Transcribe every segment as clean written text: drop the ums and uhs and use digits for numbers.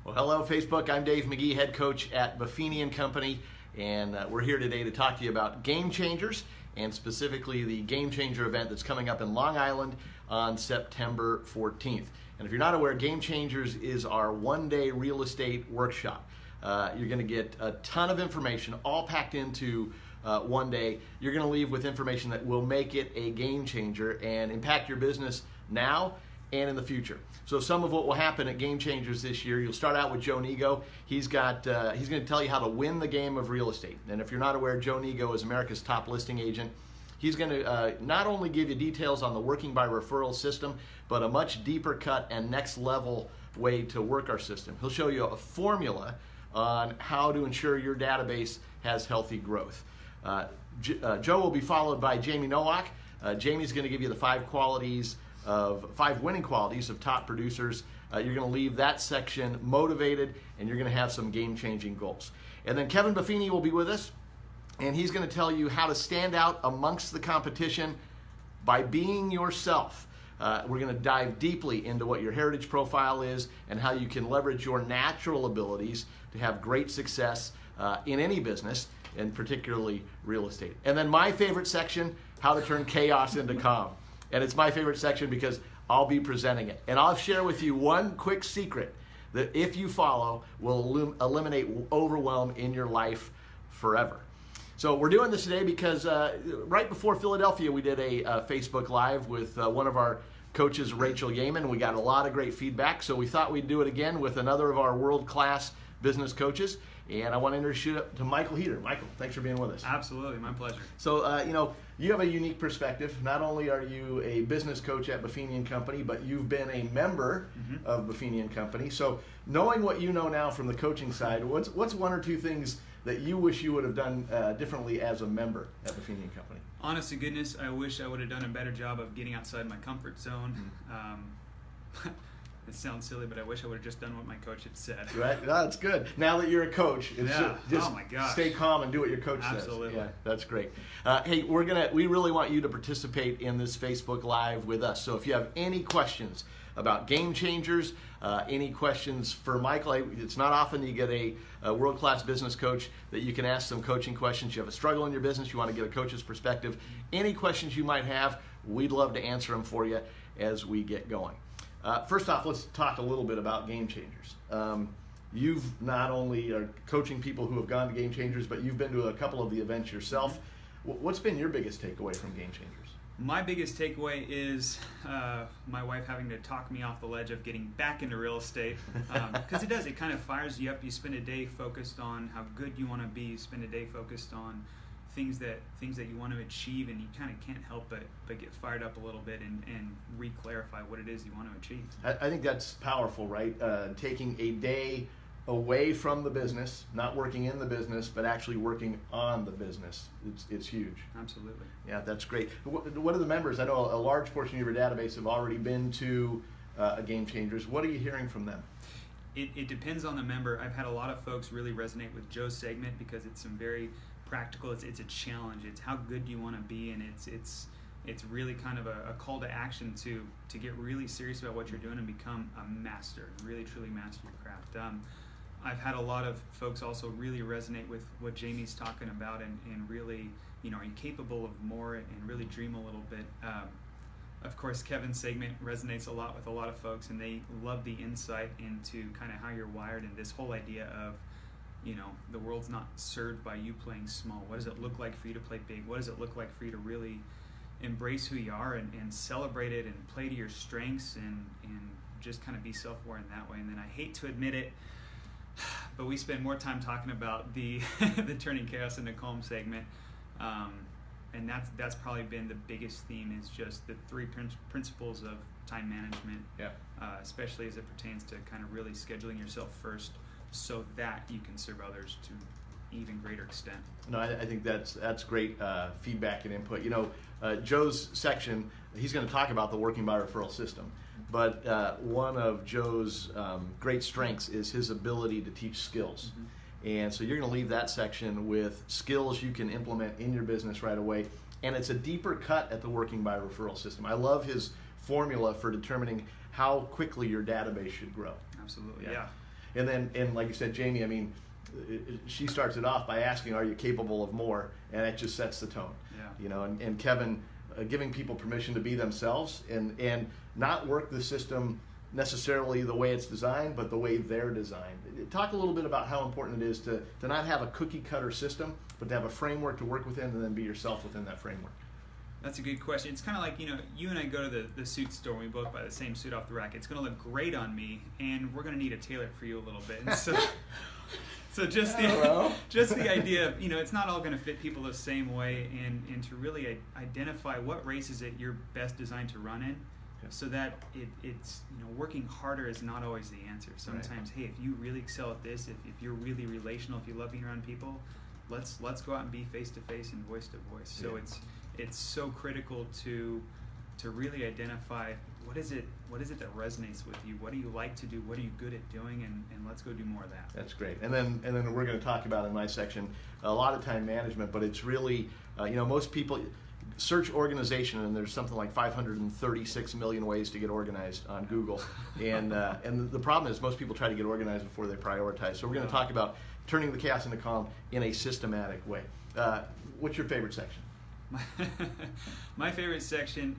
Well, hello, Facebook. I'm Dave McGee, head coach at Buffini & Company, and we're here today to talk to you about Game Changers, and specifically the Game Changer event that's coming up in Long Island on September 14th. And if you're not aware, Game Changers is our one-day real estate workshop. You're going to get a ton of information all packed into one day. You're going to leave with information that will make it a game changer and impact your business now and in the future. So some of what will happen at Game Changers this year, you'll start out with Joe Nigo. He's going to tell you how to win the game of real estate. And if you're not aware, Joe Nigo is America's top listing agent. He's going to not only give you details on the working by referral system, but a much deeper cut and next level way to work our system. He'll show you a formula on how to ensure your database has healthy growth. Joe will be followed by Jamie Nowak. Jamie's going to give you the five winning qualities of top producers. You're going to leave that section motivated, and you're going to have some game-changing goals. And then Kevin Buffini will be with us, and he's going to tell you how to stand out amongst the competition by being yourself. We're going to dive deeply into what your heritage profile is and how you can leverage your natural abilities to have great success in any business, and particularly real estate. And then my favorite section, how to turn chaos into calm. And it's my favorite section because I'll be presenting it. And I'll share with you one quick secret that if you follow will eliminate overwhelm in your life forever. So we're doing this today because right before Philadelphia, we did a Facebook Live with one of our coaches, Rachel Yeaman. We got a lot of great feedback, so we thought we'd do it again with another of our world-class business coaches. And I want to introduce you to Michael Heater. Michael, thanks for being with us. Absolutely, my pleasure. So, you have a unique perspective. Not only are you a business coach at Buffini & Company, but you've been a member of Buffini & Company. So, knowing what you know now from the coaching side, what's one or two things that you wish you would have done differently as a member at Buffini & Company? Honest to goodness, I wish I would have done a better job of getting outside my comfort zone. It sounds silly, but I wish I would have just done what my coach had said. Right? No, that's good. Now that you're a coach, just oh my gosh, stay calm and do what your coach says. Absolutely. Yeah, that's great. Hey, we really want you to participate in this Facebook Live with us. So if you have any questions about Game Changers, any questions for Michael, it's not often you get a world-class business coach that you can ask some coaching questions. You have a struggle in your business, you want to get a coach's perspective. Any questions you might have, we'd love to answer them for you as we get going. First off, let's talk a little bit about Game Changers. You've not only are coaching people who have gone to Game Changers, but you've been to a couple of the events yourself. What's been your biggest takeaway from Game Changers? My biggest takeaway is my wife having to talk me off the ledge of getting back into real estate, because it kind of fires you up. You spend a day focused on how good you want to be. You spend a day focused on things that you want to achieve, and you kind of can't help but get fired up a little bit and re-clarify what it is you want to achieve. I think that's powerful, right? Taking a day away from the business, not working in the business, but actually working on the business. It's huge. Absolutely. Yeah, that's great. What are the members? I know a large portion of your database have already been to a Game Changers. What are you hearing from them? It depends on the member. I've had a lot of folks really resonate with Joe's segment because it's some very practical. It's a challenge. It's how good do you want to be, and it's really kind of a call to action to get really serious about what you're doing and become a master, really truly master your craft. I've had a lot of folks also really resonate with what Jamie's talking about and really, are you capable of more, and really dream a little bit. Of course, Kevin's segment resonates a lot with a lot of folks, and they love the insight into kind of how you're wired and this whole idea of, the world's not served by you playing small. What does it look like for you to play big? What does it look like for you to really embrace who you are and celebrate it and play to your strengths and just kind of be self-aware in that way? And then I hate to admit it, but we spend more time talking about the turning chaos into calm segment. And that's probably been the biggest theme, is just the three principles of time management, especially as it pertains to kind of really scheduling yourself first so that you can serve others to even greater extent. No, I think that's great feedback and input. Joe's section, he's going to talk about the working by referral system, but one of Joe's great strengths is his ability to teach skills. And so you're going to leave that section with skills you can implement in your business right away. And it's a deeper cut at the working by referral system. I love his formula for determining how quickly your database should grow. Absolutely, yeah. And then, and like you said, Jamie, I mean, she starts it off by asking, are you capable of more? And it just sets the tone. Yeah. You know, and Kevin, giving people permission to be themselves and not work the system necessarily the way it's designed, but the way they're designed. Talk a little bit about how important it is to not have a cookie cutter system, but to have a framework to work within and then be yourself within that framework. That's a good question. It's kind of like, you and I go to the suit store, and we both buy the same suit off the rack. It's going to look great on me, and we're going to need to tailor it for you a little bit. And so just the idea of, it's not all going to fit people the same way, and to really identify what races that you're best designed to run in, so that it's working harder is not always the answer. Sometimes, hey, if you really excel at this, if you're really relational, if you love being around people, let's go out and be face to face and voice to voice. So it's so critical to really identify what is it that resonates with you. What do you like to do? What are you good at doing? And let's go do more of that. That's great. And then we're going to talk about in my section a lot of time management, but it's really most people search organization, and there's something like 536 million ways to get organized on Google. And the problem is most people try to get organized before they prioritize. So we're going to talk about turning the chaos into calm in a systematic way. What's your favorite section? My favorite section,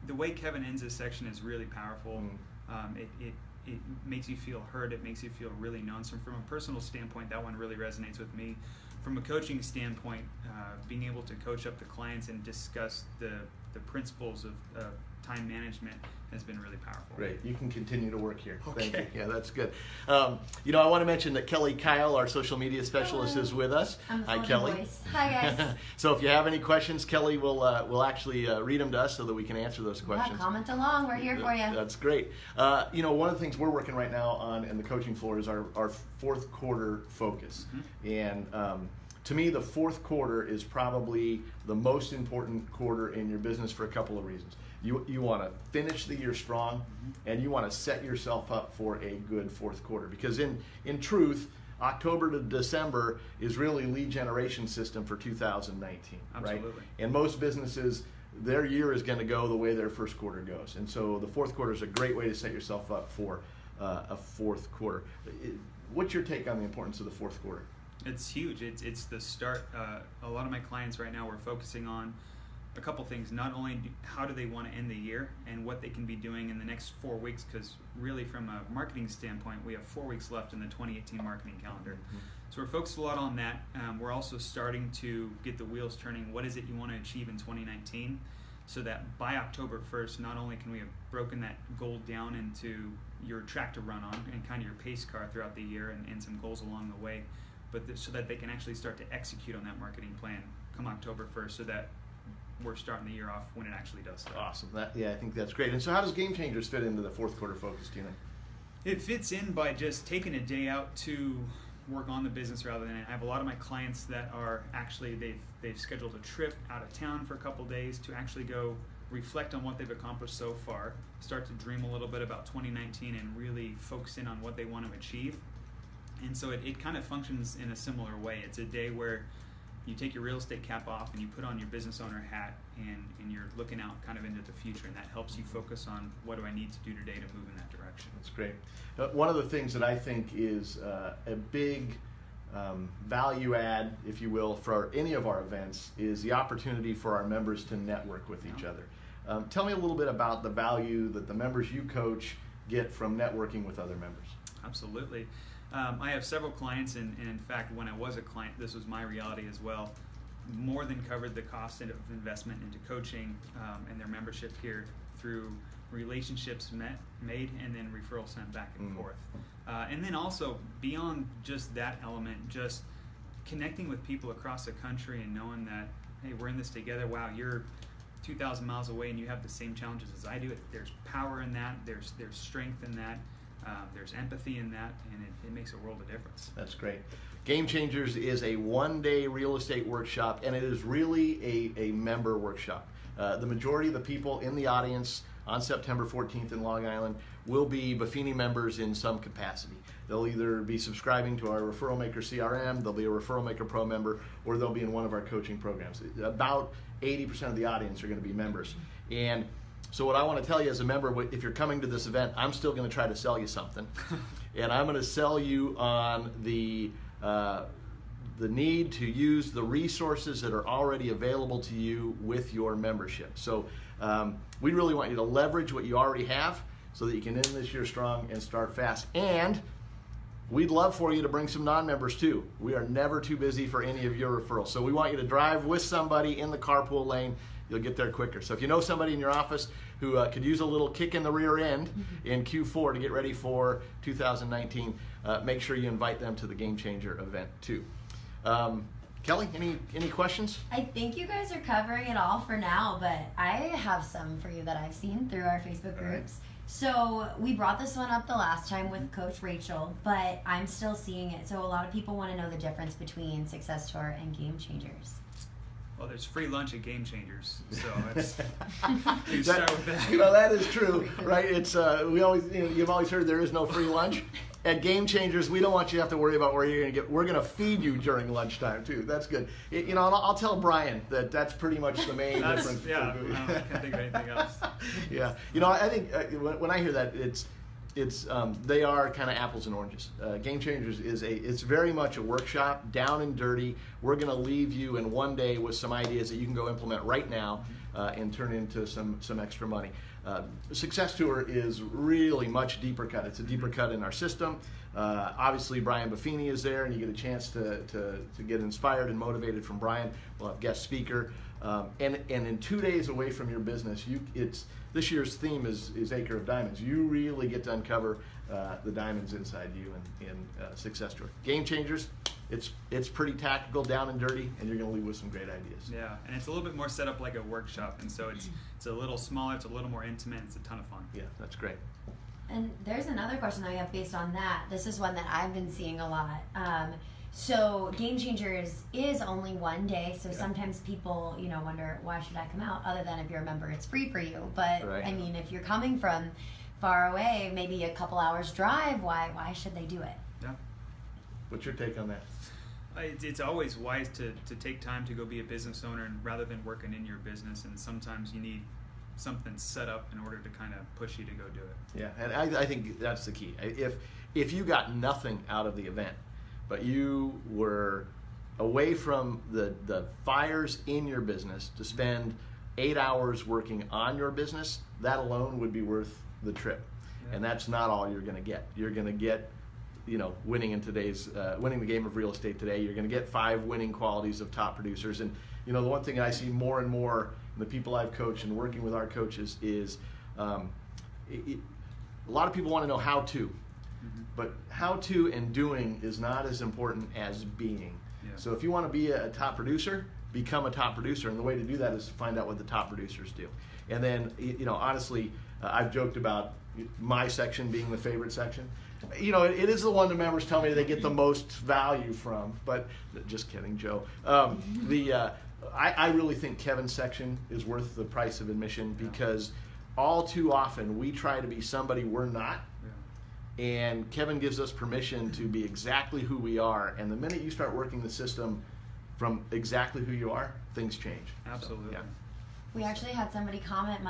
the way Kevin ends this section is really powerful. It makes you feel heard. It makes you feel really known. So from a personal standpoint, that one really resonates with me. From a coaching standpoint, being able to coach up the clients and discuss the principles of time management has been really powerful. Great. You can continue to work here. Okay. Thank you. Yeah, that's good. I want to mention that Kelly Kyle, our social media specialist, is with us. Hi, Kelly. Voice. Hi, guys. So if you have any questions, Kelly will actually read them to us so that we can answer those questions. Yeah, comment along. We're here for you. That's great. One of the things we're working right now on in the coaching floor is our fourth quarter focus. Mm-hmm. And to me, the fourth quarter is probably the most important quarter in your business for a couple of reasons. You want to finish the year strong, and you want to set yourself up for a good fourth quarter. Because in truth, October to December is really lead generation system for 2019. Absolutely. Right? And most businesses, their year is going to go the way their first quarter goes. And so the fourth quarter is a great way to set yourself up for a fourth quarter. What's your take on the importance of the fourth quarter? It's huge. It's the start. A lot of my clients right now, we're focusing on a couple things. Not only how do they want to end the year and what they can be doing in the next 4 weeks, because really from a marketing standpoint, we have 4 weeks left in the 2018 marketing calendar. Mm-hmm. So we're focused a lot on that. We're also starting to get the wheels turning. What is it you want to achieve in 2019? So that by October 1st, not only can we have broken that goal down into your track to run on and kind of your pace car throughout the year and some goals along the way, but so that they can actually start to execute on that marketing plan come October 1st, so that we're starting the year off when it actually does start. Awesome. I think that's great. And so how does Game Changers fit into the fourth quarter focus, do you think? It fits in by just taking a day out to work on the business rather than I have a lot of my clients that are actually, they've scheduled a trip out of town for a couple days to actually go reflect on what they've accomplished so far, start to dream a little bit about 2019 and really focus in on what they want to achieve. And so it kind of functions in a similar way. It's a day where you take your real estate cap off and you put on your business owner hat and you're looking out kind of into the future, and that helps you focus on what do I need to do today to move in that direction. That's great. One of the things that I think is a big value add, if you will, for any of our events is the opportunity for our members to network with each other. Tell me a little bit about the value that the members you coach get from networking with other members. Absolutely. I have several clients, and in fact, when I was a client, this was my reality as well. More than covered the cost of investment into coaching and their membership here through relationships made and then referrals sent back and forth. And then also, beyond just that element, just connecting with people across the country and knowing that, hey, we're in this together. Wow, you're 2,000 miles away and you have the same challenges as I do. There's power in that. There's strength in that. There's empathy in that, and it makes a world of difference. That's great. Game Changers is a one-day real estate workshop, and it is really a member workshop. The majority of the people in the audience on September 14th in Long Island will be Buffini members in some capacity. They'll either be subscribing to our Referral Maker CRM, they'll be a Referral Maker Pro member, or they'll be in one of our coaching programs. About 80% of the audience are going to be members. And So what I want to tell you as a member, if you're coming to this event, I'm still going to try to sell you something. And I'm going to sell you on the need to use the resources that are already available to you with your membership. So we really want you to leverage what you already have so that you can end this year strong and start fast. And we'd love for you to bring some non-members too. We are never too busy for any of your referrals. So we want you to drive with somebody in the carpool lane. You'll get there quicker. So if you know somebody in your office who could use a little kick in the rear end in Q4 to get ready for 2019, make sure you invite them to the Game Changer event too. Kelly, any questions? I think you guys are covering it all for now, but I have some for you that I've seen through our Facebook groups. So we brought this one up the last time with Coach Rachel, but I'm still seeing it. So a lot of people want to know the difference between Success Tour and Game Changers. Well, there's free lunch at Game Changers, so that's, you start with that. That is true, right? It's we always, you've always heard there is no free lunch. At Game Changers, we don't want you to have to worry about where you're going to get. We're going to feed you during lunchtime too. That's good. I'll tell Brian that that's pretty much the main difference. Yeah, I can't think of anything else. Yeah, I think when I hear that, it's they are kind of apples and oranges. Game Changers it's very much a workshop, down and dirty. We're going to leave you in one day with some ideas that you can go implement right now and turn into some extra money. Success Tour is really much deeper cut. It's a deeper cut in our system. Obviously, Brian Buffini is there, and you get a chance to get inspired and motivated from Brian. We'll have guest speaker. And in 2 days away from your business, this year's theme is Acre of Diamonds. You really get to uncover the diamonds inside you in Success Tour. Game Changers, it's pretty tactical, down and dirty, and you're going to leave with some great ideas. Yeah, and it's a little bit more set up like a workshop, and so it's a little smaller, it's a little more intimate, it's a ton of fun. Yeah, that's great. And there's another question I have based on that. This is one that I've been seeing a lot. So Game Changers is only one day, so sometimes people, wonder, why should I come out? Other than if you're a member, it's free for you. But right. I mean, if you're coming from far away, maybe a couple hours drive, why should they do it? Yeah. What's your take on that? It's always wise to take time to go be a business owner, and rather than working in your business, and sometimes you need something set up in order to kind of push you to go do it. Yeah, and I think that's the key. If you got nothing out of the event, but you were away from the fires in your business to spend 8 hours working on your business, that alone would be worth the trip. Yeah. And that's not all you're going to get. You're going to get, winning in today's winning the game of real estate today. You're going to get 5 winning qualities of top producers. And the one thing I see more and more in the people I've coached and working with our coaches is a lot of people want to know how to. But how to and doing is not as important as being. Yeah. So if you want to be a top producer, become a top producer. And the way to do that is to find out what the top producers do. And then, honestly, I've joked about my section being the favorite section. It is the one the members tell me they get the most value from. But just kidding, Joe. I really think Kevin's section is worth the price of admission because all too often we try to be somebody we're not. And Kevin gives us permission to be exactly who we are. And the minute you start working the system from exactly who you are, things change. Absolutely. So, yeah. We actually had somebody comment,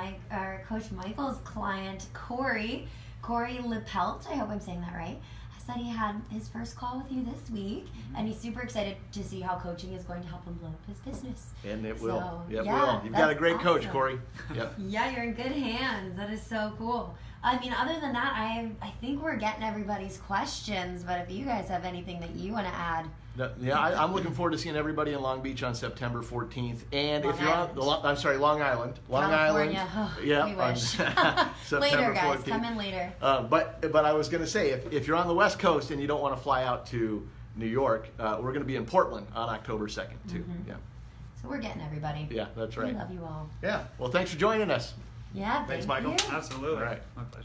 Coach Michael's client, Corey Lepelt, I hope I'm saying that right, said he had his first call with you this week, and he's super excited to see how coaching is going to help him blow up his business. And it will. So, It will. You've got a great coach, awesome. Corey. Yep. Yeah, you're in good hands. That is so cool. I mean, other than that, I think we're getting everybody's questions, but if you guys have anything that you want to add. Yeah, I'm looking forward to seeing everybody in Long Beach on September 14th. And Long if you're Island. Long Island. California. Yeah, we on wish. September Later, guys. 14th. Come in later. But I was going to say, if you're on the West Coast and you don't want to fly out to New York, we're going to be in Portland on October 2nd, too. Mm-hmm. Yeah. So we're getting everybody. Yeah, that's right. We love you all. Yeah. Well, thanks for joining us. Yeah, Thanks, thank Michael. you. Absolutely. All right. My pleasure.